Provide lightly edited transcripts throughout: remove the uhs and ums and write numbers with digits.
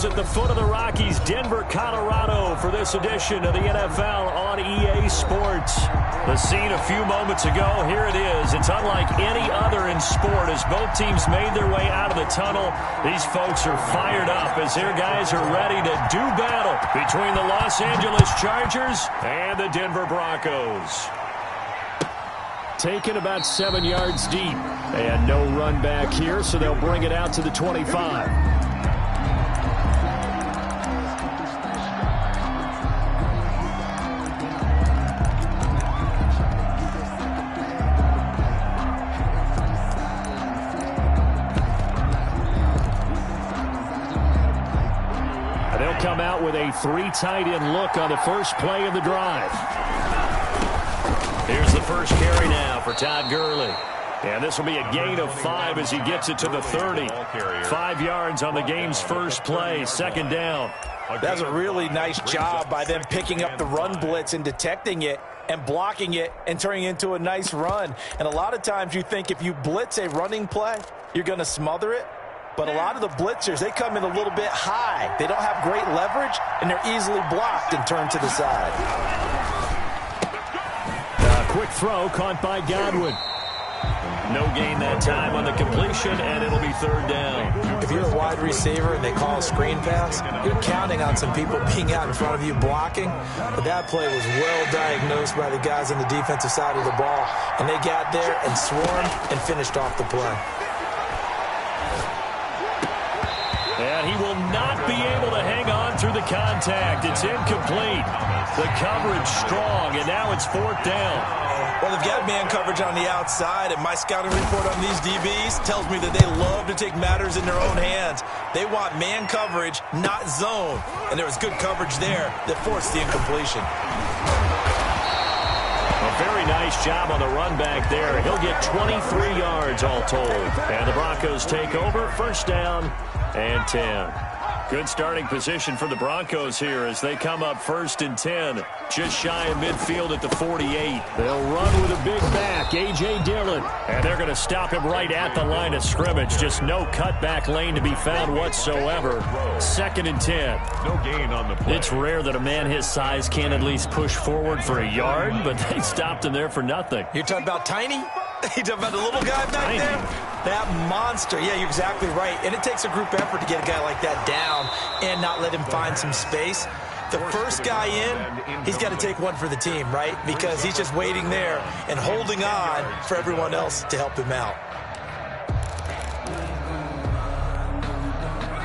At the foot of the Rockies, Denver, Colorado, for this edition of the NFL on EA Sports. The scene a few moments ago, here it is. It's unlike any other in sport as both teams made their way out of the tunnel. These folks are fired up as their guys are ready to do battle between the Los Angeles Chargers and the Denver Broncos. Taken about 7 yards deep. And no run back here, so they'll bring it out to the 25. Come out with a three tight end look on the first play of the drive. Here's the first carry now for Todd Gurley. And this will be a gain of 5 as he gets it to the 30. 5 yards on the game's first play, second down. That's a really nice job by them picking up the run blitz and detecting it and blocking it and turning it into a nice run. And a lot of times you think if you blitz a running play, you're going to smother it. But a lot of the blitzers, they come in a little bit high. They don't have great leverage, and they're easily blocked and turned to the side. Quick throw caught by Godwin. No gain that time on the completion, and it'll be third down. If you're a wide receiver and they call a screen pass, you're counting on some people being out in front of you blocking. But that play was well diagnosed by the guys on the defensive side of the ball, and they got there and swarmed and finished off the play. And he will not be able to hang on through the contact. It's incomplete. The coverage strong, and now it's fourth down. Well, they've got man coverage on the outside, and my scouting report on these DBs tells me that they love to take matters in their own hands. They want man coverage, not zone. And there was good coverage there that forced the incompletion. A very nice job on the run back there. He'll get 23 yards all told. And the Broncos take over, first down and 10. Good starting position for the Broncos here as they come up first and 10. Just shy of midfield at the 48. They'll run with a big back, A.J. Dillon. And they're going to stop him right at the line of scrimmage. Just no cutback lane to be found whatsoever. Second and 10. No gain on the play. It's rare that a man his size can at least push forward for a yard, but they stopped him there for nothing. You're talking about tiny? You talking about the little guy back there? That monster. Yeah, you're exactly right. And it takes a group effort to get a guy like that down and not let him find some space. The first guy in, he's got to take one for the team, right? Because he's just waiting there and holding on for everyone else to help him out.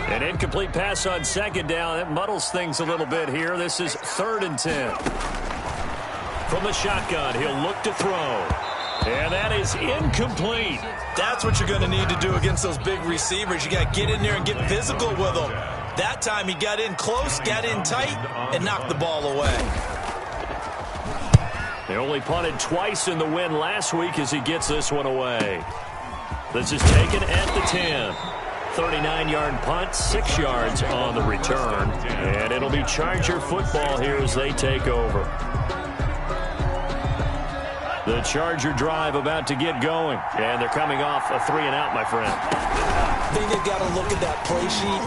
An incomplete pass on second down. That muddles things a little bit here. This is third and 10. From the shotgun, he'll look to throw. And that is incomplete. That's what you're going to need to do against those big receivers. You got to get in there and get physical with them. That time he got in close, got in tight, and knocked the ball away. They only punted twice in the win last week as he gets this one away. This is taken at the 10. 39-yard punt, 6 yards on the return. And it'll be Charger football here as they take over. The Charger drive about to get going. And they're coming off a 3-and-out, my friend. I think they've got to look at that play sheet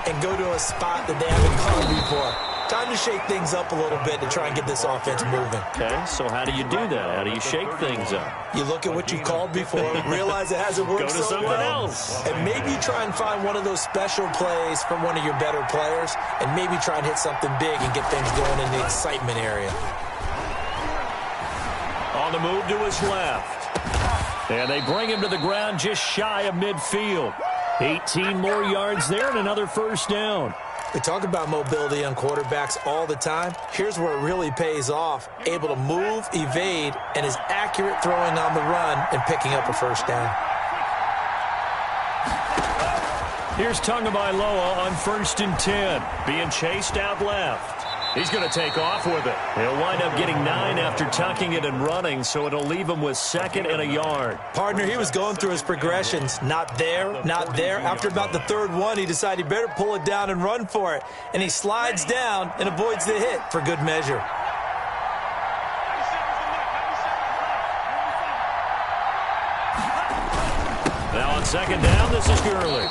and go to a spot that they haven't called before. Time to shake things up a little bit to try and get this offense moving. Okay, so how do you do that? How do you shake things up? You look at what you called before, realize it hasn't worked so well. Go to something else. And maybe try and find one of those special plays from one of your better players, and maybe try and hit something big and get things going in the excitement area. On the move to his left. And they bring him to the ground just shy of midfield. 18 more yards there and another first down. We talk about mobility on quarterbacks all the time. Here's where it really pays off. Able to move, evade, and is accurate throwing on the run and picking up a first down. Here's Tagovailoa on first and 10. Being chased out left. He's going to take off with it. He'll wind up getting 9 after tucking it and running, so it'll leave him with second and a yard. Partner, he was going through his progressions. Not there, not there. After about the third one, he decided he better pull it down and run for it. And he slides down and avoids the hit for good measure. Now on second down, this is Gurley.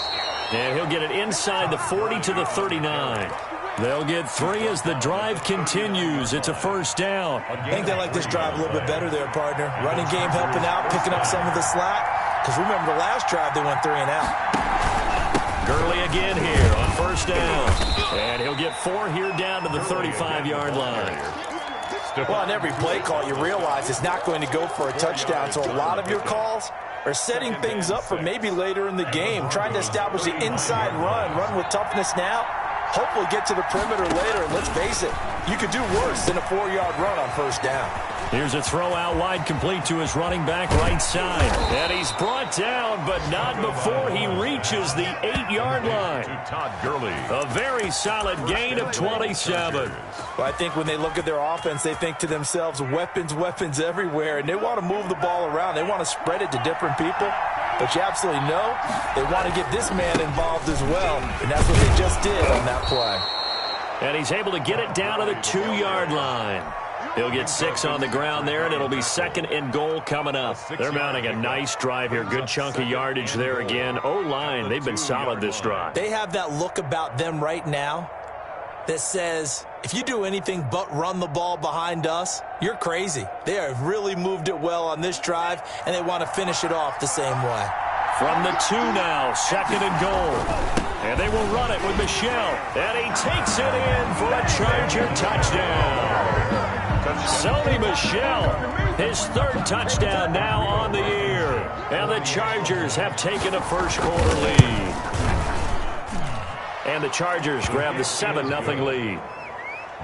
And he'll get it inside the 40 to the 39. They'll get 3 as the drive continues. It's a first down. I think they like this drive a little bit better there, partner. Running game helping out, picking up some of the slack. Because remember the last drive, they went 3 and out. Gurley again here on first down. And he'll get 4 here down to the 35-yard line. Well, on every play call, you realize it's not going to go for a touchdown. So a lot of your calls are setting things up for maybe later in the game, trying to establish the inside run with toughness now. Hopefully get to the perimeter later, and let's face it, you could do worse than a 4-yard run on first down. Here's a throw out wide, complete to his running back right side. And he's brought down, but not before he reaches the 8-yard line. To Todd Gurley. A very solid gain of 27. Well, I think when they look at their offense, they think to themselves, weapons, weapons everywhere, and they want to move the ball around. They want to spread it to different people. But you absolutely know they want to get this man involved as well, and that's what they just did on that play. And he's able to get it down to the 2-yard line. He'll get 6 on the ground there, and it'll be 2nd and goal coming up. They're mounting a nice drive here. Good chunk of yardage there again. O-line, they've been solid this drive. They have that look about them right now that says, if you do anything but run the ball behind us, you're crazy. They have really moved it well on this drive, and they want to finish it off the same way. From the 2 now, 2nd and goal. And they will run it with Michel. And he takes it in for a Charger touchdown. Sony Michel, his 3rd touchdown now on the year. And the Chargers have taken a first-quarter lead. And the Chargers grab the 7-0 lead.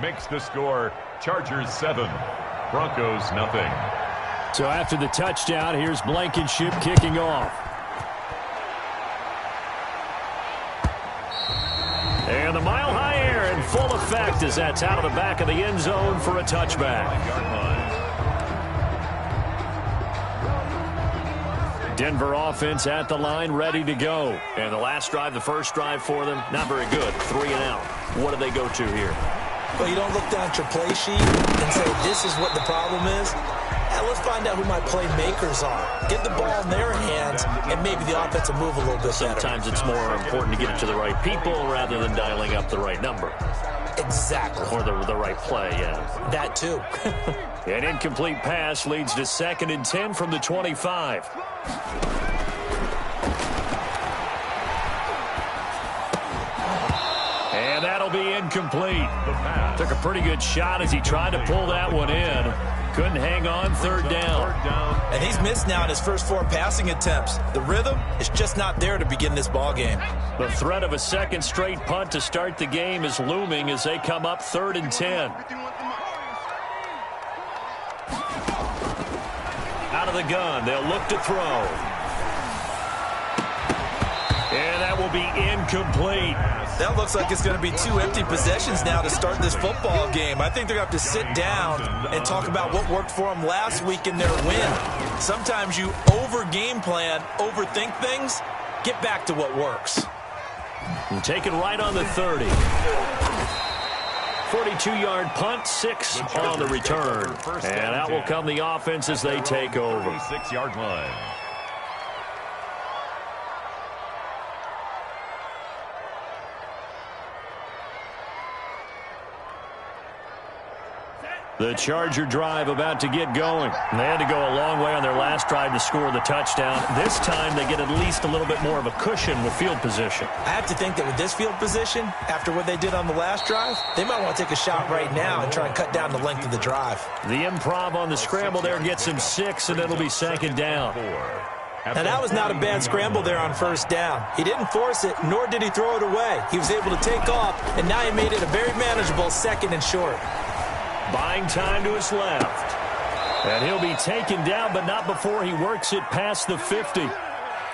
Makes the score Chargers 7, Broncos nothing. So after the touchdown, here's Blankenship kicking off. And the mile-high air in full effect as that's out of the back of the end zone for a touchback. Denver offense at the line, ready to go. And the last drive, the first drive for them, not very good. 3 and out. What do they go to here? Well, you don't look down at your play sheet and say, this is what the problem is. Let's find out who my playmakers are. Get the ball in their hands, and maybe the offense will move a little bit better. Sometimes it's more important to get it to the right people rather than dialing up the right number. Exactly. Or the right play, yeah. That too. An incomplete pass leads to 2nd and 10 from the 25. And that'll be incomplete. Took a pretty good shot as he tried to pull that one in. Couldn't hang on, 3rd down. And he's missed now in his first 4 passing attempts. The rhythm is just not there to begin this ball game. The threat of a 2nd straight punt to start the game is looming as they come up 3rd and 10. Out of the gun, they'll look to throw. And that will be incomplete. That looks like it's going to be 2 empty possessions now to start this football game. I think they're going to have to sit down and talk about what worked for them last week in their win. Sometimes you over-game plan, overthink things, get back to what works. And taken right on the 30. 42-yard punt, 6 on the return. And out will come the offense as they take over. 36-yard line. The Charger drive about to get going. They had to go a long way on their last drive to score the touchdown. This time they get at least a little bit more of a cushion with field position. I have to think that with this field position, after what they did on the last drive, they might want to take a shot right now and try and cut down the length of the drive. The improv on the scramble there gets him 6, and it'll be 2nd down. Now, that was not a bad scramble there on first down. He didn't force it, nor did he throw it away. He was able to take off, and now he made it a very manageable 2nd and short. Buying time to his left. And he'll be taken down, but not before he works it past the 50.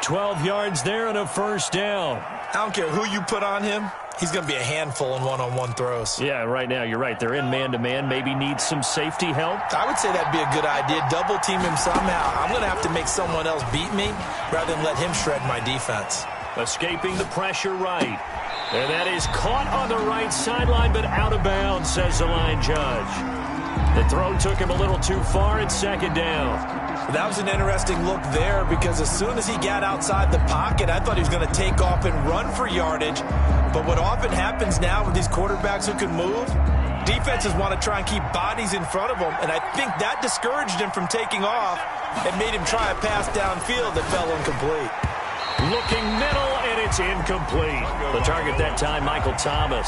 12 yards there and a first down. I don't care who you put on him. He's going to be a handful in one-on-one throws. Yeah, right now you're right. They're in man-to-man. Maybe needs some safety help. I would say that'd be a good idea. Double team him somehow. I'm going to have to make someone else beat me rather than let him shred my defense. Escaping the pressure right. And that is caught on the right sideline, but out of bounds, says the line judge. The throw took him a little too far. It's second down. That was an interesting look there because as soon as he got outside the pocket, I thought he was going to take off and run for yardage. But what often happens now with these quarterbacks who can move, defenses want to try and keep bodies in front of them, and I think that discouraged him from taking off and made him try a pass downfield that fell incomplete. Looking middle, and it's incomplete. The target that time, Michael Thomas.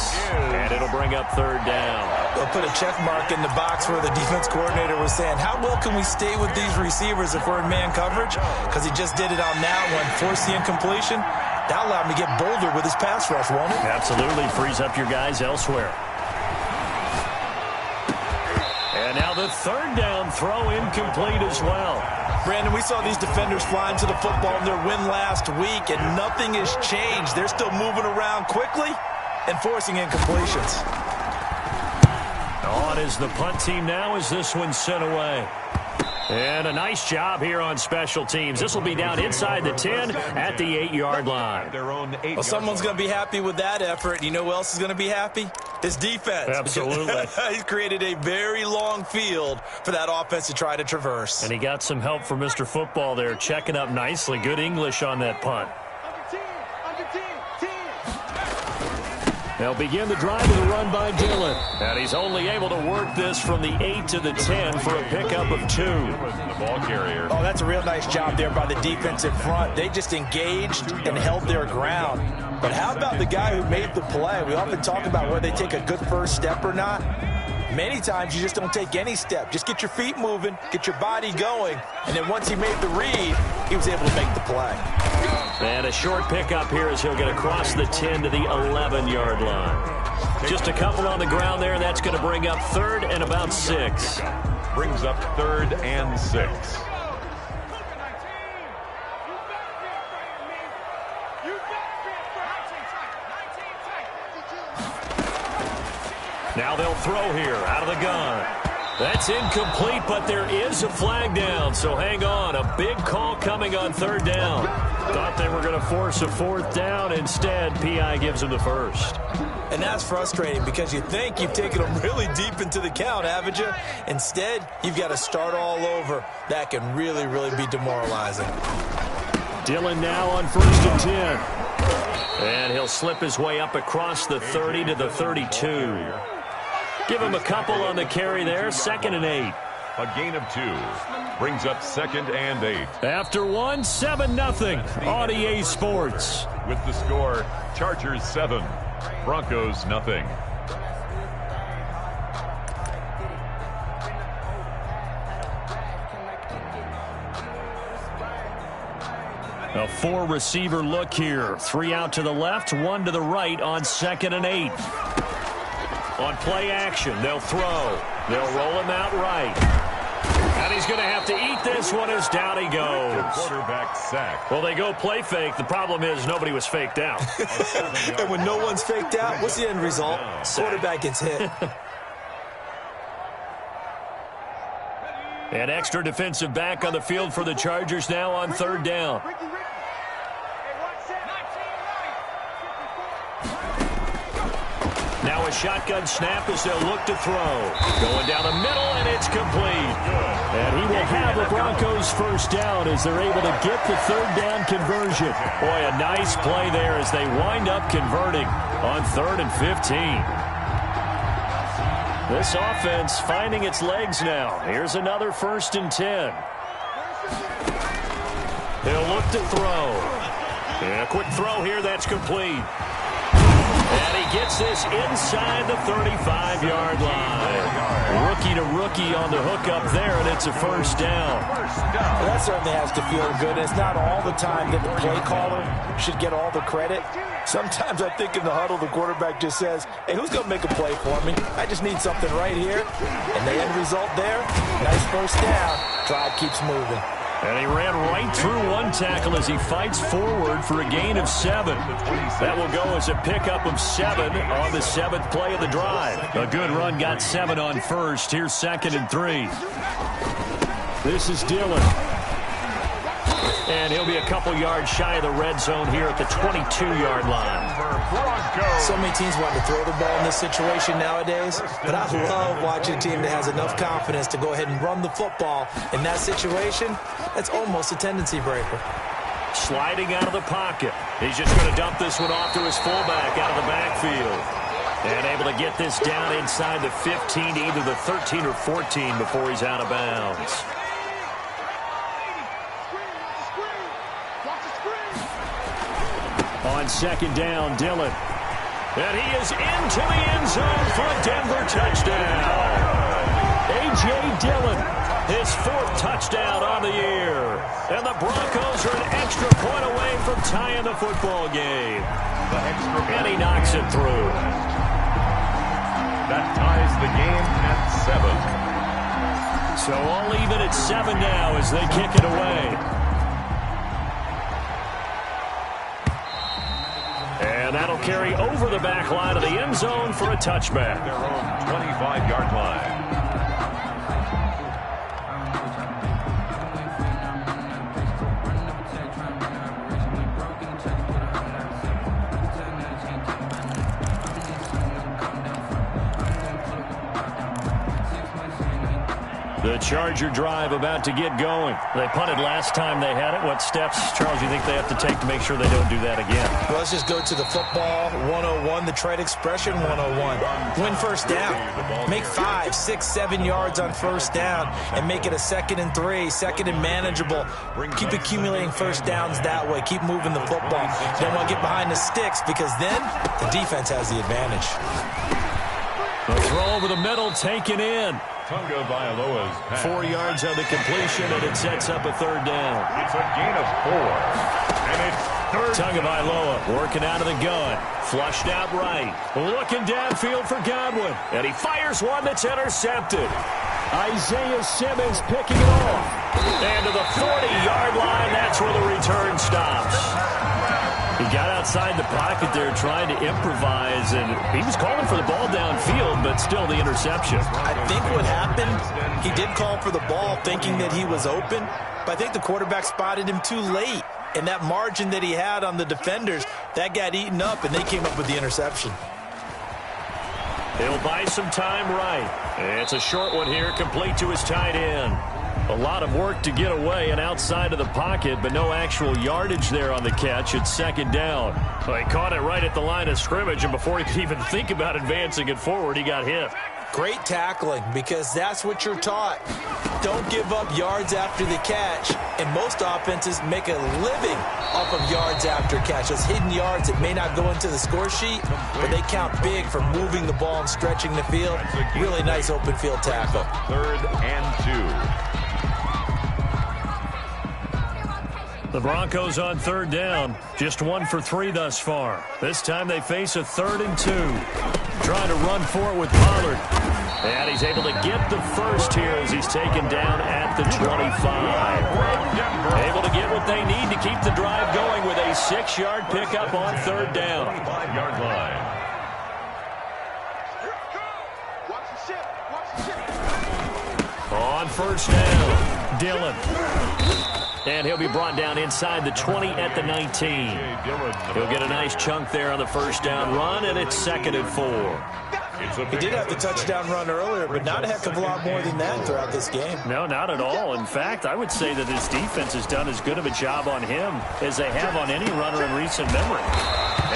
And it'll bring up third down. They'll put a check mark in the box where the defense coordinator was saying, how well can we stay with these receivers if we're in man coverage? Because he just did it on that one, forced the incompletion. That allowed him to get bolder with his pass rush, won't it? Absolutely. Frees up your guys elsewhere. And now the third down throw incomplete as well. Brandon, we saw these defenders flying to the football in their win last week, and nothing has changed. They're still moving around quickly and forcing incompletions. On is the punt team now as this one's sent away. And a nice job here on special teams. This will be down inside the 10 at the 8-yard line. Well, someone's going to be happy with that effort. You know who else is going to be happy? His defense. Absolutely. He's created a very long field for that offense to try to traverse. And he got some help from Mr. Football there, checking up nicely. Good English on that punt. They'll begin the drive with a run by Dillon. And he's only able to work this from the 8 to the 10 for a pickup of 2. The ball carrier. Oh, that's a real nice job there by the defense in front. They just engaged and held their ground. But how about the guy who made the play? We often talk about whether they take a good first step or not. Many times you just don't take any step. Just get your feet moving, get your body going, and then once he made the read, he was able to make the play. And a short pickup here as he'll get across the 10 to the 11-yard line. Just a couple on the ground there. That's going to bring up third and about 6. Brings up third and 6. Now they'll throw here out of the gun. That's incomplete, but there is a flag down, so hang on. A big call coming on third down. Thought they were going to force a fourth down. Instead, P.I. gives them the first. And that's frustrating because you think you've taken them really deep into the count, haven't you? Instead, you've got to start all over. That can really, really be demoralizing. Dillon now on 1st and 10. And he'll slip his way up across the 30 to the 32. Give him a couple on the carry there. 2nd and 8. A gain of 2. Brings up 2nd and 8. After 1, 7-0 on EA Sports. With the score, Chargers 7, Broncos nothing. A 4-receiver look here. 3 out to the left, 1 to the right on 2nd and 8. On play action, they'll throw. They'll roll him out right. And he's going to have to eat this one as down he goes. Quarterback sack. Well, they go play fake. The problem is nobody was faked out. And when no one's faked out, what's the end result? Quarterback gets hit. An extra defensive back on the field for the Chargers now on 3rd down. Now a shotgun snap as they'll look to throw. Going down the middle, and it's complete. And he will have the Broncos first down as they're able to get the 3rd down conversion. Boy, a nice play there as they wind up converting on 3rd and 15. This offense finding its legs now. Here's another 1st and 10. He'll look to throw. And a quick throw here, that's complete. And he gets this inside the 35-yard line. Rookie to rookie on the hook up there, and it's a first down. Well, that certainly has to feel good. And it's not all the time that the play caller should get all the credit. Sometimes I think in the huddle, the quarterback just says, hey, who's going to make a play for me? I just need something right here. And the end result there, nice first down. Drive keeps moving. And he ran right through one tackle as he fights forward for a gain of 7. That will go as a pickup of 7 on the 7th play of the drive. A good run got 7 on first. Here's 2nd and 3. This is Dillon. And he'll be a couple yards shy of the red zone here at the 22-yard line. Broncos. So many teams want to throw the ball in this situation nowadays, but I love watching a team that has enough confidence to go ahead and run the football. In that situation, that's almost a tendency breaker. Sliding out of the pocket. He's just going to dump this one off to his fullback out of the backfield. And able to get this down inside the 15 to either the 13 or 14 before he's out of bounds. On second down, Dillon. And he is into the end zone for a Denver touchdown. A.J. Dillon, his 4th touchdown on the year. And the Broncos are an extra point away from tying the football game. And he knocks it through. That ties the game at 7. So all even at 7 now as they kick it away. And that'll carry over the back line of the end zone for a touchback. Their own 25-yard line. The Charger drive about to get going. They punted last time they had it. What steps, Charles, you think they have to take to make sure they don't do that again? Well, let's just go to the football 101, the trade expression 101. Win first down. Make 5, 6, 7 yards on first down and make it a 2nd and 3, 2nd and manageable. Keep accumulating first downs that way. Keep moving the football. Don't want to get behind the sticks because then the defense has the advantage. A throw over the middle, taken in. Tunga Bailoa's pass. 4 yards on the completion, and it sets up a 3rd down. It's a gain of 4. And it's 3rd. Tunga Bailoa working out of the gun. Flushed out right. Looking downfield for Godwin. And he fires one that's intercepted. Isaiah Simmons picking it off. And to the 40-yard line, that's where the return stops. He got outside the pocket there trying to improvise, and he was calling for the ball downfield, but still the interception. I think what happened, he did call for the ball thinking that he was open, but I think the quarterback spotted him too late. And that margin that he had on the defenders, that got eaten up, and they came up with the interception. He'll buy some time right. It's a short one here, complete to his tight end. A lot of work to get away and outside of the pocket, but no actual yardage there on the catch. It's 2nd down. Well, he caught it right at the line of scrimmage, and before he could even think about advancing it forward, he got hit. Great tackling, because that's what you're taught. Don't give up yards after the catch, and most offenses make a living off of yards after catch. Those hidden yards that may not go into the score sheet, but they count big for moving the ball and stretching the field. Really nice open field tackle. 3rd and 2. The Broncos on 3rd down. Just 1 for 3 thus far. This time they face a 3rd and 2. Trying to run for it with Pollard. And he's able to get the first here as he's taken down at the 25. Able to get what they need to keep the drive going with a 6-yard pickup on 3rd down. 25-yard line. On 1st down, Dillon. And he'll be brought down inside the 20 at the 19. He'll get a nice chunk there on the 1st down run, and it's 2nd and 4. He did have the touchdown run earlier, but not a heck of a lot more than that throughout this game. No, not at all. In fact, I would say that his defense has done as good of a job on him as they have on any runner in recent memory.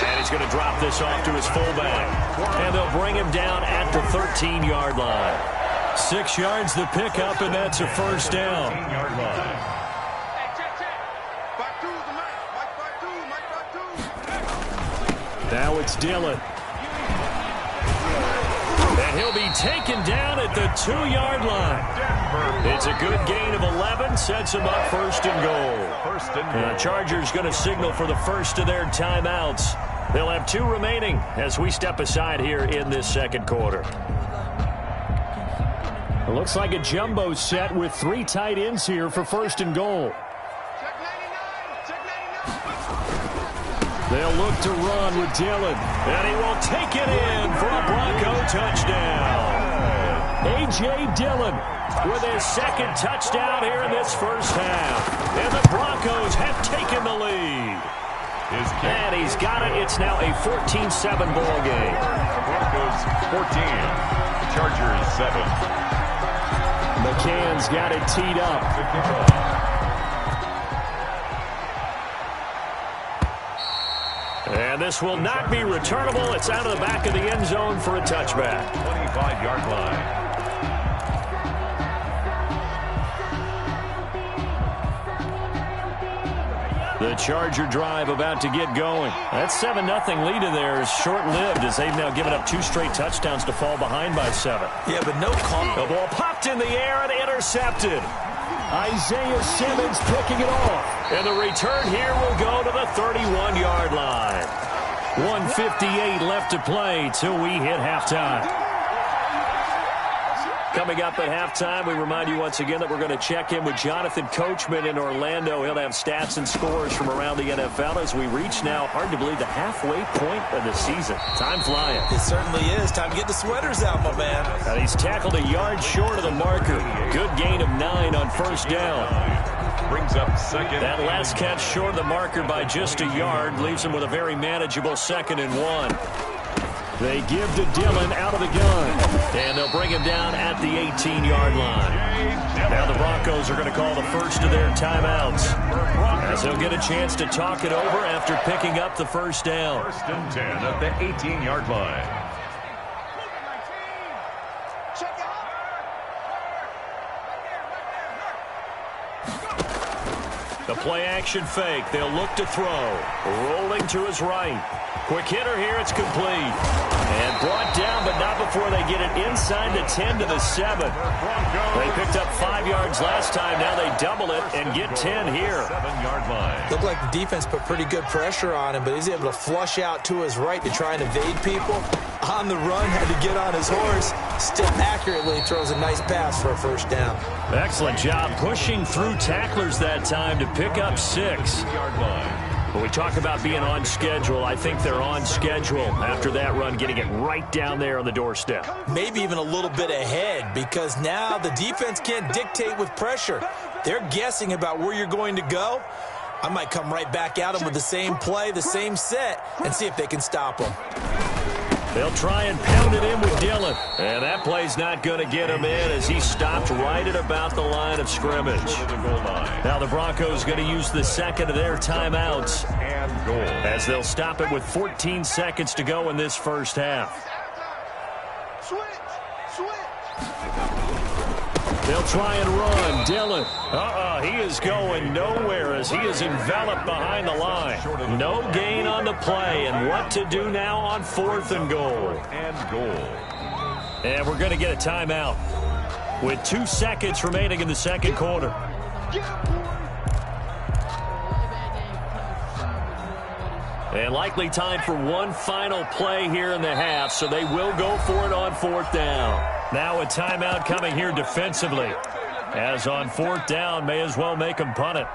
And he's going to drop this off to his fullback. And they'll bring him down at the 13-yard line. 6 yards the pickup, and that's a 1st down. 13-yard line. Now it's Dillon. And he'll be taken down at the 2-yard line. It's a good gain of 11, sets him up 1st and goal. 1st and goal. The Chargers going to signal for the first of their timeouts. They'll have 2 remaining as we step aside here in this 2nd quarter. It looks like a jumbo set with 3 tight ends here for 1st and goal. They'll look to run with Dillon, and he will take it in for a Bronco touchdown. A.J. Dillon with his 2nd touchdown here in this 1st half. And the Broncos have taken the lead. is kicked. And he's got it. It's now a 14-7 ball game. Broncos 14, Chargers 7. McCann's got it teed up. The kickoff. And this will not be returnable. It's out of the back of the end zone for a touchback. 25-yard line. The Charger drive about to get going. That 7-0 lead in there is short-lived as they've now given up 2 straight touchdowns to fall behind by 7. Yeah, but no call. The ball popped in the air and intercepted. Isaiah Simmons picking it off. And the return here will go to the 31-yard line. 1:58 left to play till we hit halftime. Coming up at halftime, we remind you once again that we're going to check in with Jonathan Coachman in Orlando. He'll have stats and scores from around the NFL as we reach now, hard to believe, the halfway point of the season. Time flying. It certainly is. Time to get the sweaters out, my man. And he's tackled a yard short of the marker. Good gain of 9 on first down. Brings up second. That last catch short of the marker by just a yard leaves him with a very manageable 2nd and 1. They give to Dillon out of the gun. And they'll bring him down at the 18-yard line. Now the Broncos are going to call the first of their timeouts, as they'll get a chance to talk it over after picking up the first down. 1st and 10 at the 18-yard line. The play-action fake. They'll look to throw. Rolling to his right. Quick hitter here. It's complete. And brought down, but not before they get it inside the 10 to the 7. They picked up 5 yards last time. Now they double it and get 10 here. 7-yard line. Looked like the defense put pretty good pressure on him, but he's able to flush out to his right to try and evade people. On the run, had to get on his horse. Still accurately throws a nice pass for a first down. Excellent job pushing through tacklers that time to pick up 6. When we talk about being on schedule, I think they're on schedule after that run, getting it right down there on the doorstep. Maybe even a little bit ahead, because now the defense can't dictate with pressure. They're guessing about where you're going to go. I might come right back at them with the same play, the same set, and see if they can stop them. They'll try and pound it in with Dillon. And that play's not going to get him in as he stopped right at about the line of scrimmage. Now the Broncos going to use the 2nd of their timeouts And goal. as they'll stop it with 14 seconds to go in this first half. They'll try and run. Dillon. He is going nowhere as he is enveloped behind the line. No gain on the play. And what to do now on 4th and goal. And we're going to get a timeout with 2 seconds remaining in the second quarter. And likely time for one final play here in the half, so they will go for it on 4th down. Now a timeout coming here defensively, as on 4th down, may as well make them punt it.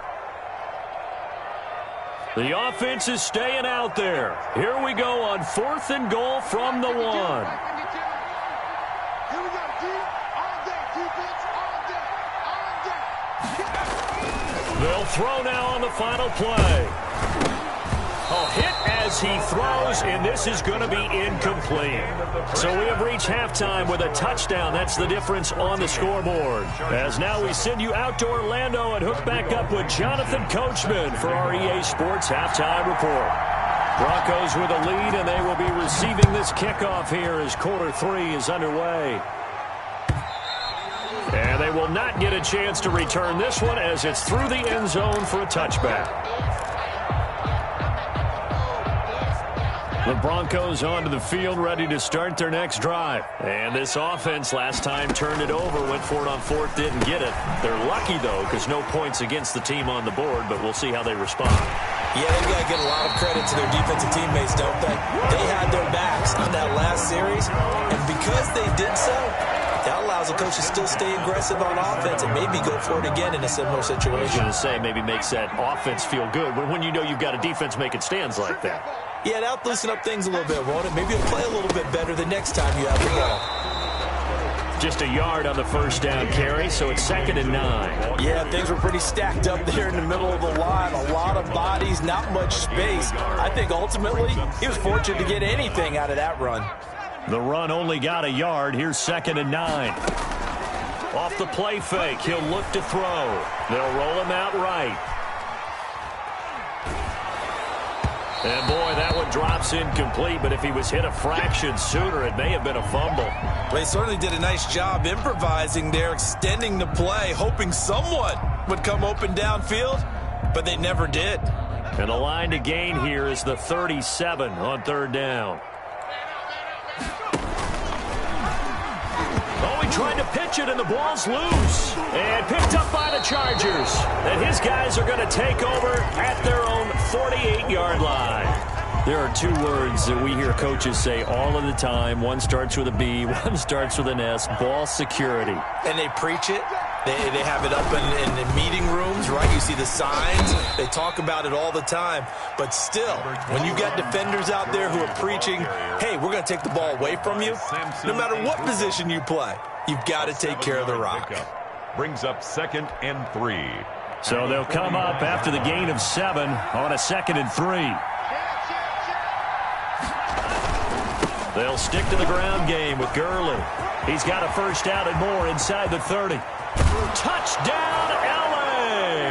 The offense is staying out there. Here we go on 4th and goal from the 1. They'll throw now on the final play. A hit as he throws, and this is going to be incomplete. So we have reached halftime with a touchdown. That's the difference on the scoreboard. As now we send you out to Orlando and hook back up with Jonathan Coachman for our EA Sports Halftime Report. Broncos with a lead, and they will be receiving this kickoff here as quarter 3 is underway. And they will not get a chance to return this one as it's through the end zone for a touchback. The Broncos onto the field, ready to start their next drive. And this offense last time turned it over, went for it on 4th, didn't get it. They're lucky, though, because no points against the team on the board, but we'll see how they respond. Yeah, they've got to get a lot of credit to their defensive teammates, don't they? They had their backs on that last series, and because they did so, that allows the coach to still stay aggressive on offense and maybe go for it again in a similar situation. I was going to say, maybe makes that offense feel good when you know you've got a defense making stands like that. Yeah, that'll loosen up things a little bit, won't it? Maybe you'll play a little bit better the next time you have the ball. Just a yard on the first down carry, so it's 2nd and 9. Yeah, things were pretty stacked up there in the middle of the line. A lot of bodies, not much space. I think ultimately he was fortunate to get anything out of that run. The run only got a yard. Here's 2nd and 9. Off the play fake, he'll look to throw. They'll roll him out right. And, boy, that one drops incomplete, but if he was hit a fraction sooner, it may have been a fumble. They certainly did a nice job improvising there, extending the play, hoping someone would come open downfield, but they never did. And the line to gain here is the 37 on 3rd down. Oh, he tried to pitch it, and the ball's loose. And picked up by the Chargers. And his guys are going to take over at their own 48-yard line. There are 2 words that we hear coaches say all of the time. One starts with a B, one starts with an S, ball security. And they preach it. They have it up in meeting rooms, right? You see the signs. They talk about it all the time. But still, when you've got defenders out there who are preaching, hey, we're going to take the ball away from you, no matter what position you play, you've got to take care of the rock. Brings up 2nd and 3. So they'll come up after the gain of 7 on a 2nd and 3. They'll stick to the ground game with Gurley. He's got a first down and more inside the 30. Touchdown, L.A.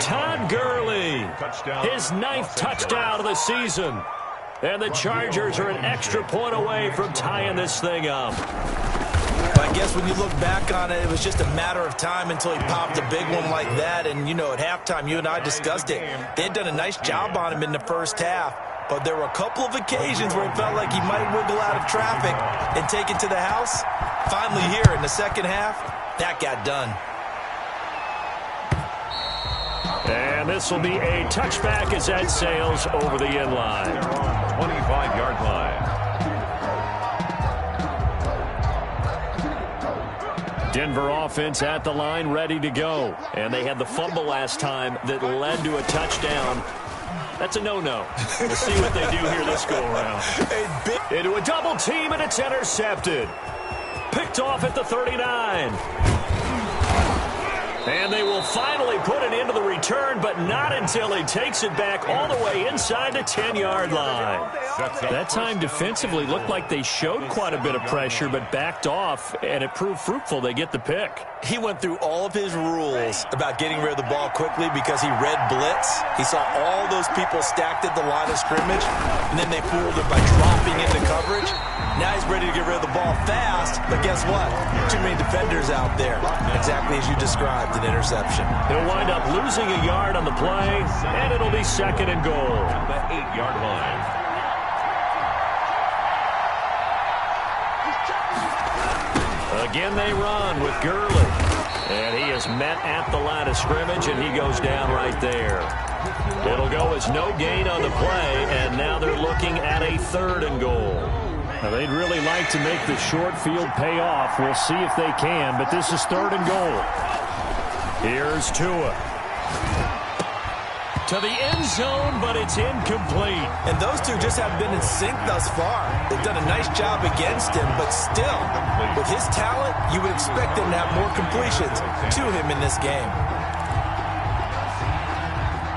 Todd Gurley. His 9th touchdown of the season. And the Chargers are an extra point away from tying this thing up. I guess when you look back on it, it was just a matter of time until he popped a big one like that. And, you know, at halftime, you and I discussed it. They had done a nice job on him in the first half. But there were a couple of occasions where it felt like he might wiggle out of traffic and take it to the house. Finally here in the second half, that got done. And this will be a touchback as that sails over the end line. 25-yard line. Denver offense at the line, ready to go. And they had the fumble last time that led to a touchdown. That's a no-no. We'll see what they do here this go-around. Into a double team, and it's intercepted. Picked off at the 39. And they will finally put it into the return, but not until he takes it back all the way inside the 10-yard line. That time defensively looked like they showed quite a bit of pressure, but backed off, and it proved fruitful. They get the pick. He went through all of his rules about getting rid of the ball quickly because he read blitz. He saw all those people stacked at the line of scrimmage, and then they fooled him by dropping into coverage. Now he's ready to get rid of the ball fast, but guess what? Too many defenders out there. Exactly as you described, an interception. He'll wind up losing a yard on the play, and it'll be 2nd and goal. The 8-yard line. Again they run with Gurley. And he is met at the line of scrimmage, and he goes down right there. It'll go as no gain on the play, and now they're looking at a 3rd and goal. Now, they'd really like to make the short field pay off. We'll see if they can, but this is 3rd and goal. Here's Tua. To the end zone, but it's incomplete. And those two just haven't been in sync thus far. They've done a nice job against him, but still, with his talent, you would expect them to have more completions to him in this game.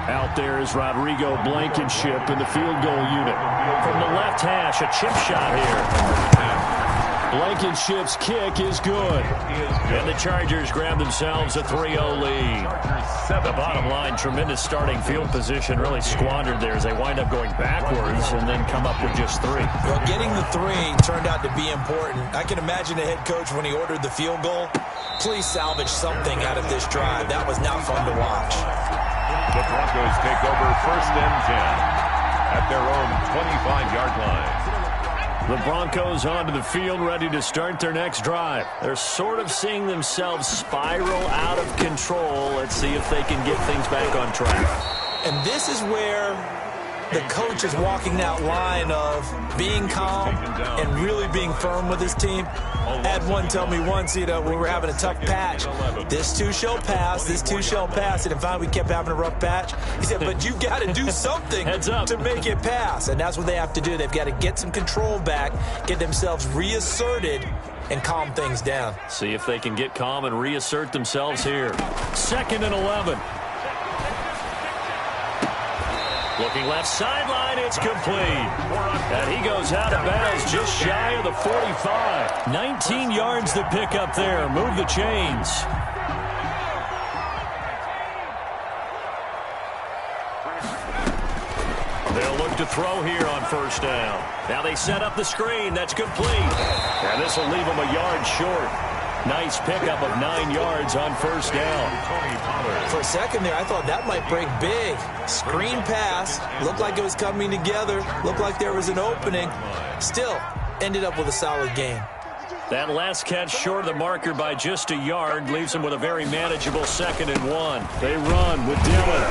Out there is Rodrigo Blankenship in the field goal unit. From the left hash, a chip shot here. Blankenship's kick is good. And the Chargers grab themselves a 3-0 lead. The bottom line, tremendous starting field position, really squandered there as they wind up going backwards and then come up with just 3. Well, getting the 3 turned out to be important. I can imagine the head coach when he ordered the field goal. Please salvage something out of this drive. That was not fun to watch. The Broncos take over 1st and 10 at their own 25-yard line. The Broncos onto the field, ready to start their next drive. They're sort of seeing themselves spiral out of control. Let's see if they can get things back on track. And this is where the coach is walking that line of being calm and really being firm with his team. I had one tell me once, you know, when we were having a tough patch, this too shall pass, this too shall pass. And finally we kept having a rough patch. He said, but you got to do something to make it pass. And that's what they have to do. They've got to get some control back, get themselves reasserted, and calm things down. See if they can get calm and reassert themselves here. 2nd and 11. Looking left sideline, it's complete. And he goes out of bounds just shy of the 45. 19 yards to pick up there. Move the chains. They'll look to throw here on 1st down. Now they set up the screen. That's complete. And this will leave them a yard short. Nice pickup of 9 yards on 1st down. For a second there, I thought that might break big. Screen pass. Looked like it was coming together. Looked like there was an opening. Still, ended up with a solid gain. That last catch short of the marker by just a yard leaves him with a very manageable 2nd and 1. They run with Dillon.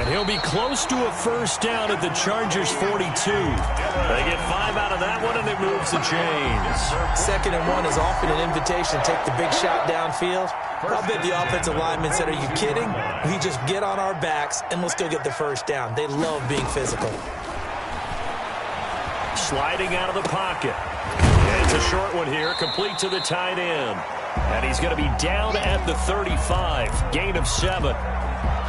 And he'll be close to a 1st down at the Chargers' 42. They get 5 out of that one, and it moves the chains. 2nd and 1 is often an invitation to take the big shot downfield. I'll bet the offensive lineman said, "Are you kidding? We just get on our backs, and let's go get the 1st down." They love being physical. Sliding out of the pocket. It's a short one here, complete to the tight end. And he's going to be down at the 35. Gain of 7.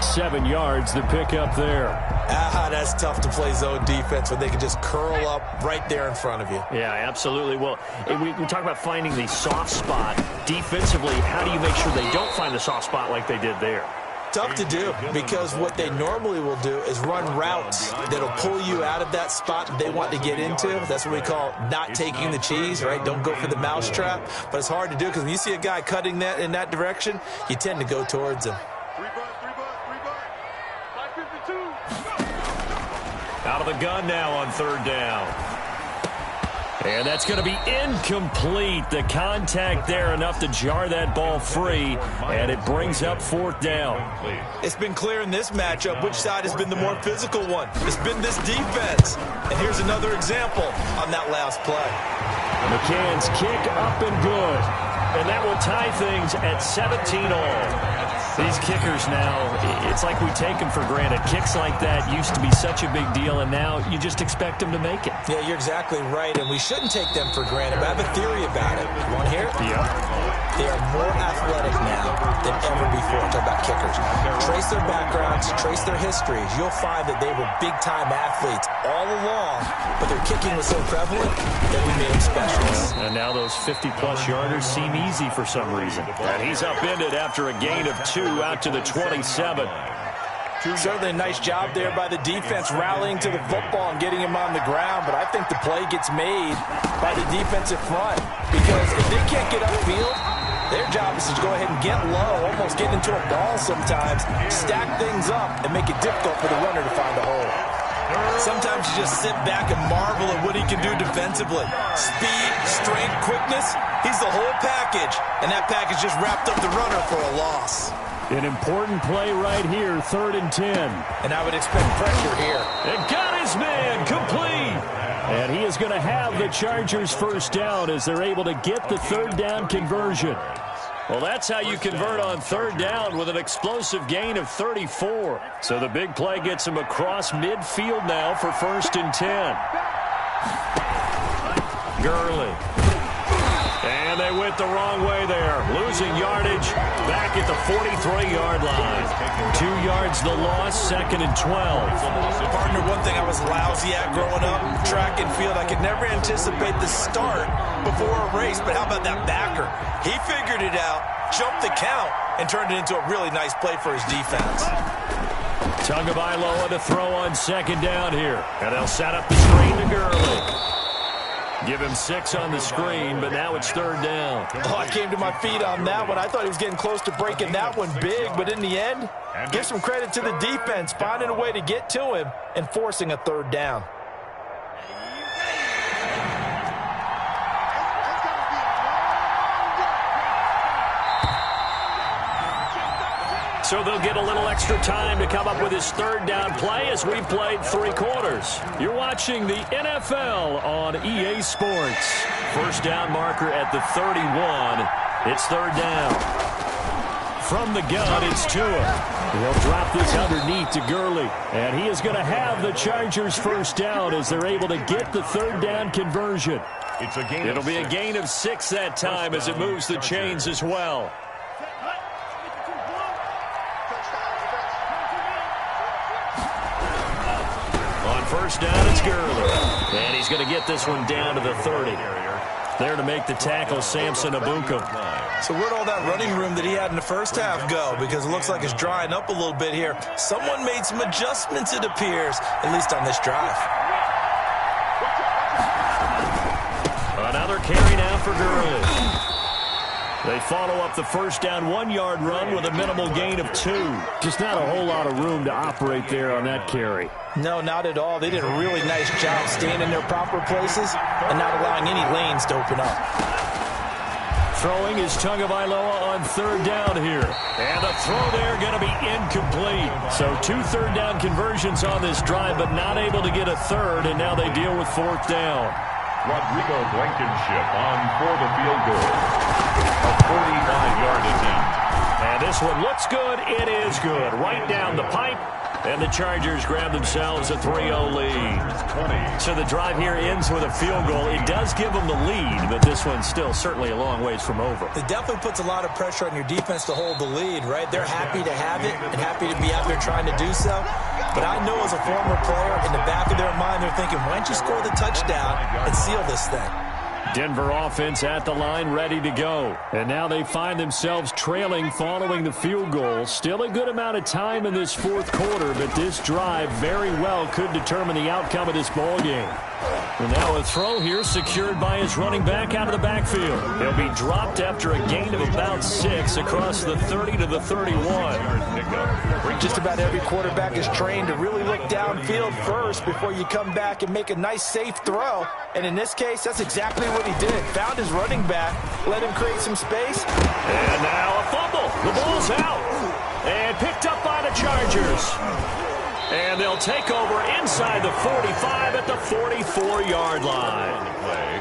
7 yards to pick up there. That's tough to play zone defense when they can just curl up right there in front of you. Yeah, absolutely. Well, we talk about finding the soft spot. Defensively, how do you make sure they don't find the soft spot like they did there? Tough to do, because what they normally will do is run routes that'll pull you out of that spot that they want to get into. That's what we call not taking the cheese, right? Don't go for the mousetrap. But it's hard to do, because when you see a guy cutting that in that direction, you tend to go towards him. Out of the gun now on 3rd down. And that's going to be incomplete. The contact there enough to jar that ball free, and it brings up 4th down. It's been clear in this matchup which side has been the more physical one. It's been this defense. And here's another example on that last play. McCann's kick up and good. And that will tie things at 17 all. These kickers now, it's like we take them for granted. Kicks like that used to be such a big deal, and now you just expect them to make it. Yeah, you're exactly right, and we shouldn't take them for granted. But I have a theory about it. You want to hear it? Yeah. They are more athletic now than ever before. Talk about kickers. Trace their backgrounds, trace their histories. You'll find that they were big-time athletes all along, but their kicking was so prevalent that we made them specialists. And now those 50-plus yarders seem easy for some reason. And he's upended after a gain of 2 out to the 27. Certainly a nice job there by the defense rallying to the football and getting him on the ground, but I think the play gets made by the defensive front, because if they can't get upfield, their job is to go ahead and get low, almost get into a ball sometimes, stack things up, and make it difficult for the runner to find a hole. Sometimes you just sit back and marvel at what he can do defensively. Speed, strength, quickness, he's the whole package, and that package just wrapped up the runner for a loss. An important play right here, 3rd and 10. And I would expect pressure here. And got his man, complete. And he is going to have the Chargers' 1st down as they're able to get the 3rd down conversion. Well, that's how you convert on 3rd down with an explosive gain of 34. So the big play gets him across midfield now for 1st and 10. Gurley. And they went the wrong way there. Losing yardage back at the 43-yard line. 2 yards the loss, 2nd and 12. Partner, one thing I was lousy at growing up, track and field, I could never anticipate the start before a race, but how about that backer? He figured it out, jumped the count, and turned it into a really nice play for his defense. Tagovailoa to throw on 2nd down here. And they'll set up the screen to Gurley. Give him 6 on the screen, but now it's 3rd down. Oh, I came to my feet on that one. I thought he was getting close to breaking that one big, but in the end, give some credit to the defense, finding a way to get to him and forcing a 3rd down. So they'll get a little extra time to come up with his 3rd down play as we've played 3 quarters. You're watching the NFL on EA Sports. 1st down marker at the 31. It's 3rd down. From the gun, it's Tua. He'll drop this underneath to Gurley. And he is going to have the Chargers' 1st down as they're able to get the 3rd down conversion. It's a gain. It'll be a gain of 6 that time as it moves the chains as well. On first down, it's Gurley. And he's going to get this one down to the 30. There to make the tackle, Samson Abukum. So where'd all that running room that he had in the first half go? Because it looks like it's drying up a little bit here. Someone made some adjustments, it appears, at least on this drive. Another carry now for Gurley. They follow up the first down 1-yard run with a minimal gain of 2. Just not a whole lot of room to operate there on that carry. No, not at all. They did a really nice job staying in their proper places and not allowing any lanes to open up. Throwing is Tagovailoa on third down here. And the throw there going to be incomplete. So 2 third-down conversions on this drive, but not able to get a third, and now they deal with fourth down. Rodrigo Blankenship on for the field goal. A 45-yard attempt. And this one looks good. It is good. Right down the pipe. And the Chargers grab themselves a 3-0 lead. So the drive here ends with a field goal. It does give them the lead, but this one's still certainly a long ways from over. It definitely puts a lot of pressure on your defense to hold the lead, right? They're happy to have it and happy to be out there trying to do so. But I know as a former player, in the back of their mind, they're thinking, why don't you score the touchdown and seal this thing? Denver offense at the line, ready to go. And now they find themselves trailing following the field goal. Still a good amount of time in this fourth quarter, but this drive very well could determine the outcome of this ball game. And now a throw here secured by his running back out of the backfield. He'll be dropped after a gain of about 6 across the 30 to the 31. Just about every quarterback is trained to really look downfield first before you come back and make a nice, safe throw. And in this case, that's exactly what he did. Found his running back, let him create some space. And now a fumble. The ball's out. And picked up by the Chargers. And they'll take over inside the 45 at the 44-yard line.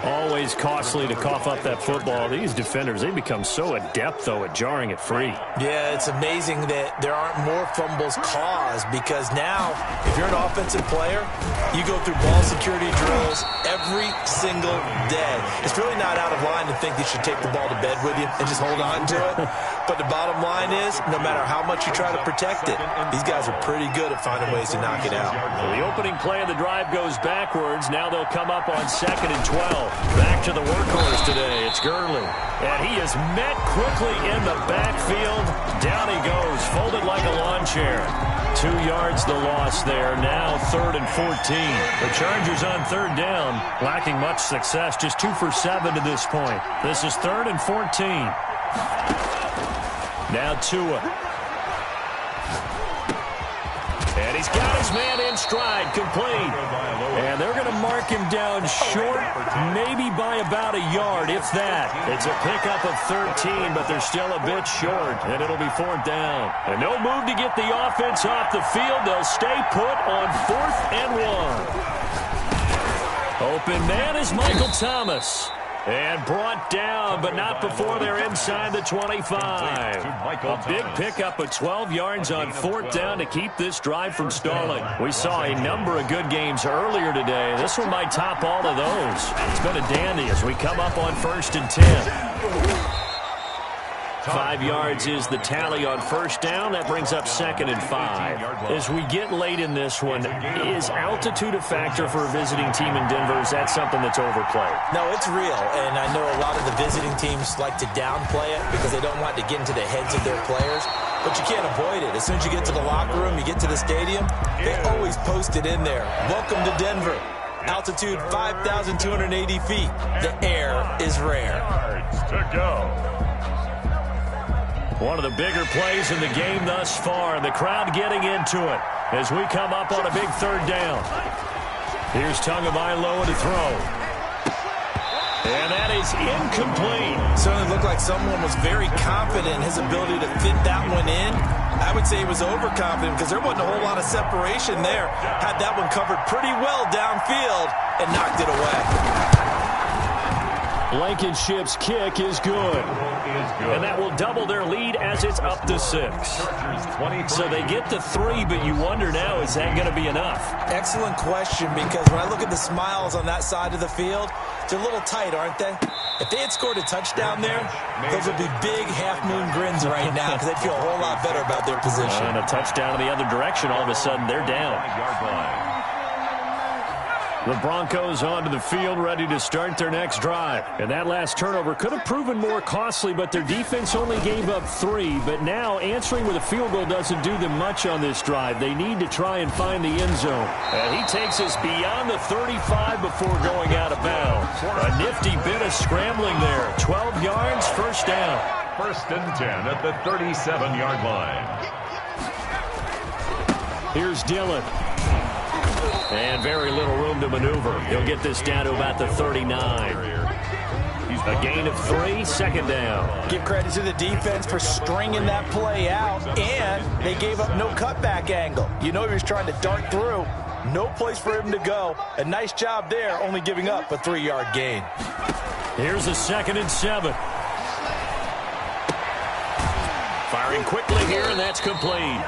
Always costly to cough up that football. These defenders, they become so adept, though, at jarring it free. Yeah, it's amazing that there aren't more fumbles caused because now, if you're an offensive player, you go through ball security drills every single day. It's really not out of line to think you should take the ball to bed with you and just hold on to it. But the bottom line is, no matter how much you try to protect it, these guys are pretty good at finding ways to knock it out. Well, the opening play of the drive goes backwards. Now they'll come up on 2nd and 12. Back to the workhorse today. It's Gurley. And he is met quickly in the backfield. Down he goes, folded like a lawn chair. 2 yards the loss there. Now 3rd and 14. The Chargers on 3rd down, lacking much success. Just 2 for 7 to this point. This is 3rd and 14. Now Tua. And he's got his man in stride, complete. And they're going to mark him down short, maybe by about a yard, if that. It's a pickup of 13, but they're still a bit short, and it'll be 4th down. And no move to get the offense off the field. They'll stay put on 4th and 1. Open man is Michael Thomas. And brought down, but not before they're inside the 25. A big pickup of 12 yards on 4th down to keep this drive from stalling. We saw a number of good games earlier today. This one might top all of those. It's been a dandy as we come up on 1st and 10. 5 yards is the tally on 1st down. That brings up 2nd and 5. As we get late in this one, is altitude a factor for a visiting team in Denver? Is that something that's overplayed? No, it's real, and I know a lot of the visiting teams like to downplay it because they don't want to get into the heads of their players, but you can't avoid it. As soon as you get to the locker room, you get to the stadium, they always post it in there. Welcome to Denver. Altitude 5,280 feet. The air is rare. To go. One of the bigger plays in the game thus far, and the crowd getting into it as we come up on a big 3rd down. Here's Tagovailoa to throw. And that is incomplete. Certainly looked like someone was very confident in his ability to fit that one in. I would say he was overconfident because there wasn't a whole lot of separation there. Had that one covered pretty well downfield and knocked it away. Blankenship's kick is good. And that will double their lead as it's up to 6. So they get to 3, but you wonder now, is that going to be enough? Excellent question, because when I look at the smiles on that side of the field, They're a little tight, aren't they? If they had scored a touchdown there, those would be big half-moon grins right now because they'd feel a whole lot better about their position. And a touchdown in the other direction, all of a sudden they're down. The Broncos onto the field, ready to start their next drive. And that last turnover could have proven more costly, but their defense only gave up 3. But now answering with a field goal doesn't do them much on this drive. They need to try and find the end zone. And he takes us beyond the 35 before going out of bounds. A nifty bit of scrambling there. 12 yards, first down. First and 10 at the 37-yard line. Here's Dillon. And very little room to maneuver. He'll get this down to about the 39. A gain of 3, second down. Give credit to the defense for stringing that play out, and they gave up no cutback angle. You know he was trying to dart through. No place for him to go. A nice job there, only giving up a 3-yard gain. Here's a 2nd and 7. Firing quickly here, and that's complete.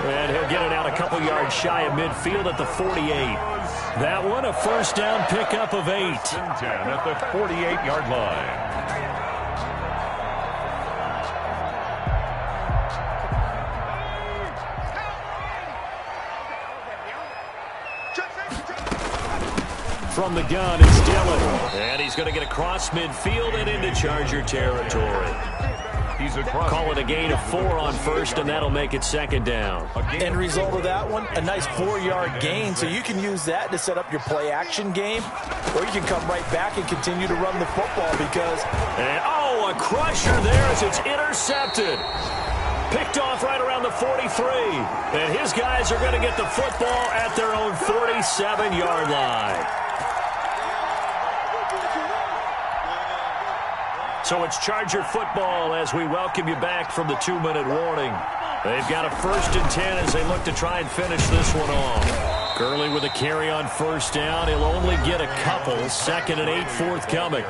And he'll get it out a couple yards shy of midfield at the 48. That one, a first down pickup of 8. 10 at the 48-yard line. From the gun, it's Dillon. And he's going to get across midfield and into Charger territory. Call it a gain of 4 on first, and that'll make it second down. End result of that one, a nice 4-yard gain, so you can use that to set up your play-action game, or you can come right back and continue to run the football because... And, a crusher there as it's intercepted. Picked off right around the 43. And his guys are going to get the football at their own 47-yard line. So it's Charger football as we welcome you back from the 2-minute warning. They've got a 1st and 10 as they look to try and finish this one off. Gurley with a carry on first down. He'll only get a couple. 2nd and 8 forthcoming.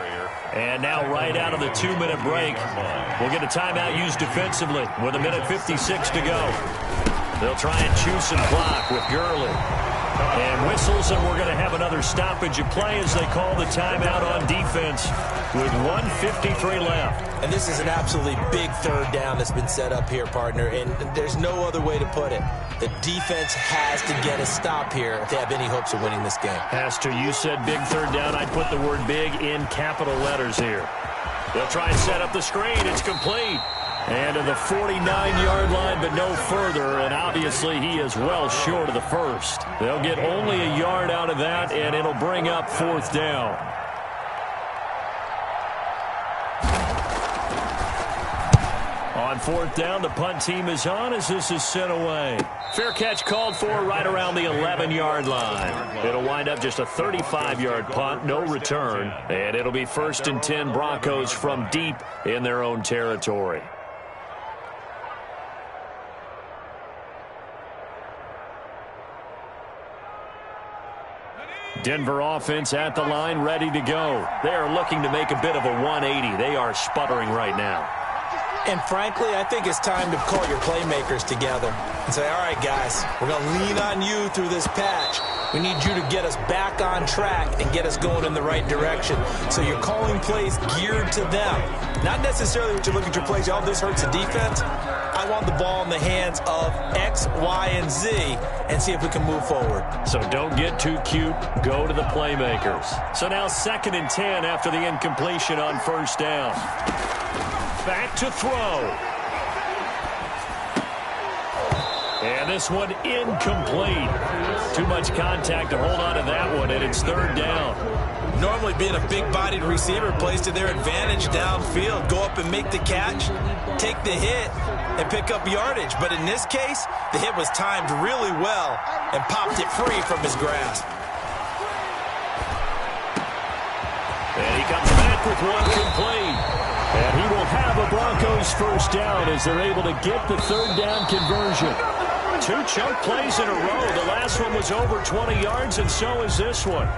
And now right out of the 2-minute break, we'll get a timeout used defensively with 1:56 to go. They'll try and chew some clock with Gurley. And whistles, and we're going to have another stoppage of play as they call the timeout on defense with 1:53 left. And this is an absolutely big 3rd down that's been set up here, partner, and there's no other way to put it. The defense has to get a stop here if they have any hopes of winning this game. Has to. You said big 3rd down. I'd put the word big in capital letters here. They'll try and set up the screen. It's complete. And to the 49-yard line, but no further, and obviously he is well short of the first. They'll get only a yard out of that, and it'll bring up 4th down. On 4th down, the punt team is on as this is sent away. Fair catch called for right around the 11-yard line. It'll wind up just a 35-yard punt, no return, and it'll be 1st and 10 Broncos from deep in their own territory. Denver offense at the line, ready to go. They are looking to make a bit of a 180. They are sputtering right now. And frankly, I think it's time to call your playmakers together and say, all right, guys, we're going to lean on you through this patch. We need you to get us back on track and get us going in the right direction. So you're calling plays geared to them. Not necessarily what you look at your plays, oh, this hurts the defense. I want the ball in the hands of X, Y, and Z and see if we can move forward. So don't get too cute. Go to the playmakers. So now 2nd and 10 after the incompletion on 1st down. Back to throw. And this one incomplete. Too much contact to hold on to that one, and it's 3rd down. Normally being a big-bodied receiver plays to their advantage downfield. Go up and make the catch, take the hit, and pick up yardage. But in this case, the hit was timed really well and popped it free from his grasp. And he comes back with one complete. And he will have a Broncos 1st down as they're able to get the 3rd down conversion. 2 chunk plays in a row. The last one was over 20 yards, and so is this one.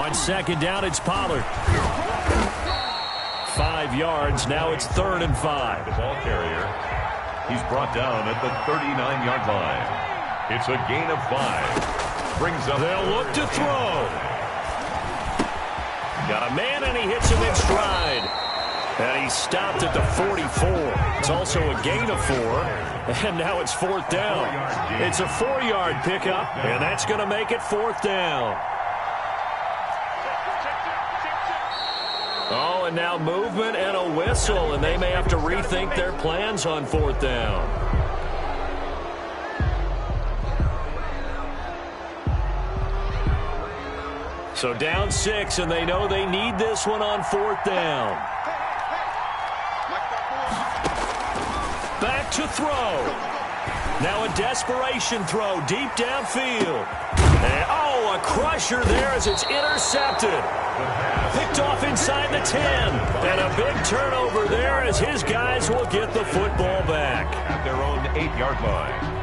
On second down, it's Pollard. 5 yards. Now it's 3rd and 5. The ball carrier. He's brought down at the 39-yard line. It's a gain of 5. Brings up. They'll look to throw. Got a man, and he hits him in stride. And he stopped at the 44. It's also a gain of 4. And now it's 4th down. It's a 4-yard pickup, and that's going to make it 4th down. Oh, and now movement and a whistle, and they may have to rethink their plans on 4th down. So down 6, and they know they need this one on 4th down. Back to throw. Now a desperation throw deep downfield. And, oh, a crusher there as it's intercepted. Picked off inside the 10. And a big turnover there as his guys will get the football back. At their own 8-yard line.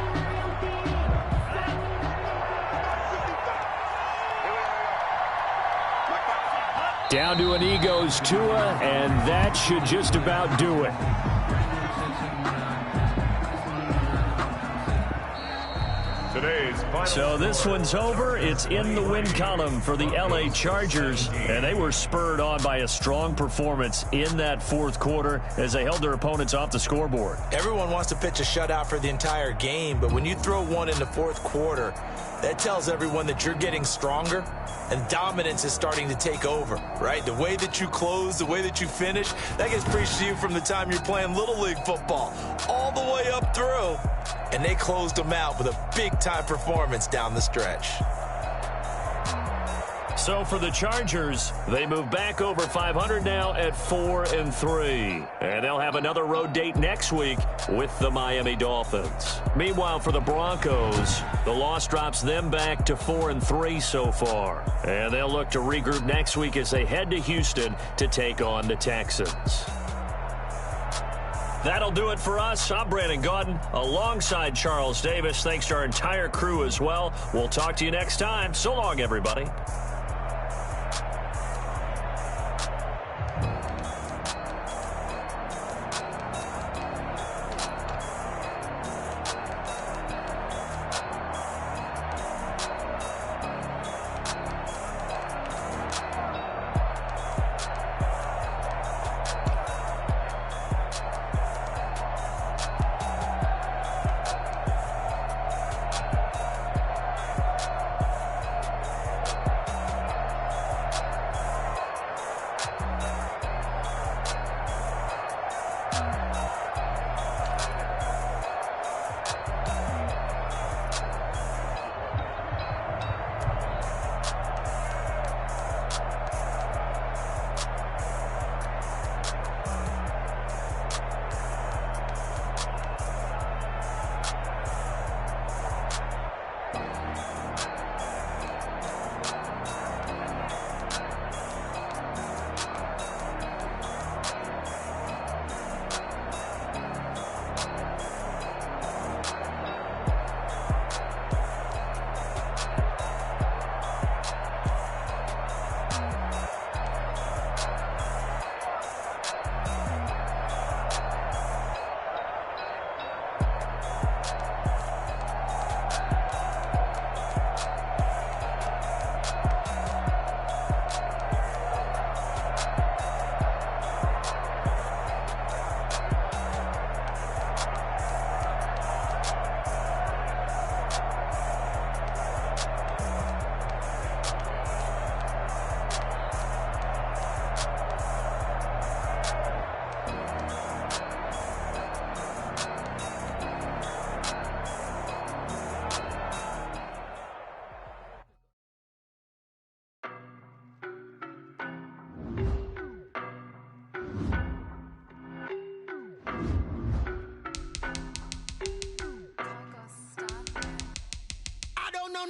Down to an knee goes Tua, and that should just about do it. So this one's over. It's in the win column for the LA Chargers, and they were spurred on by a strong performance in that 4th quarter as they held their opponents off the scoreboard. Everyone wants to pitch a shutout for the entire game, but when you throw one in the 4th quarter, that tells everyone that you're getting stronger and dominance is starting to take over, right? The way that you close, the way that you finish, that gets preached to you from the time you're playing Little League football all the way up through. And they closed them out with a big-time performance down the stretch. So for the Chargers, they move back over 500 now at 4-3. And they'll have another road date next week with the Miami Dolphins. Meanwhile, for the Broncos, the loss drops them back to 4-3 so far. And they'll look to regroup next week as they head to Houston to take on the Texans. That'll do it for us. I'm Brandon Gaudin alongside Charles Davis. Thanks to our entire crew as well. We'll talk to you next time. So long, everybody.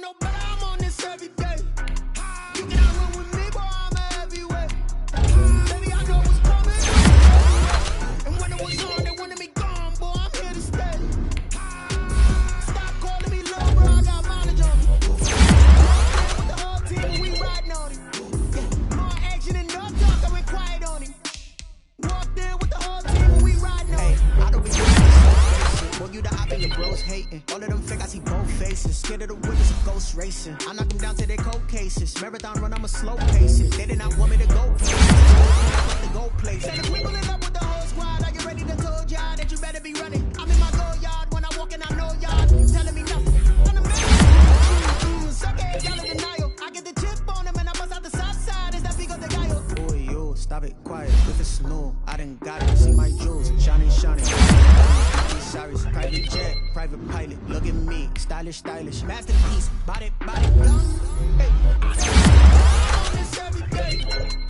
No, but I'm on this every day. You can't run with me, boy, I'm a heavyweight. Baby, I know what's coming. And when it was on, they wanted me gone, boy, I'm here to stay. Stop calling me little, bro, I got mileage on me. With the whole team, we riding on it. faces. Scared of the witness, ghost racing. I knock them down to their cold cases. Marathon run, I'm a slow pace it. They did not want me to go places. The go place. Say the people in love with the whole squad. Are you ready to told y'all that you better be running? I'm in my go yard. When I walk in, I know y'all telling me nothing. On the man. Suck it, y'all in denial. I get the chip on them and I bust out the south side. Is that big of the guy? Oh, yo, stop it, quiet. If it's snow, I done got it. See my jewels, shining, shining. Sorry, private jet, private pilot. Look at me, stylish, stylish. Masterpiece, body, body. Hey, I on this every day.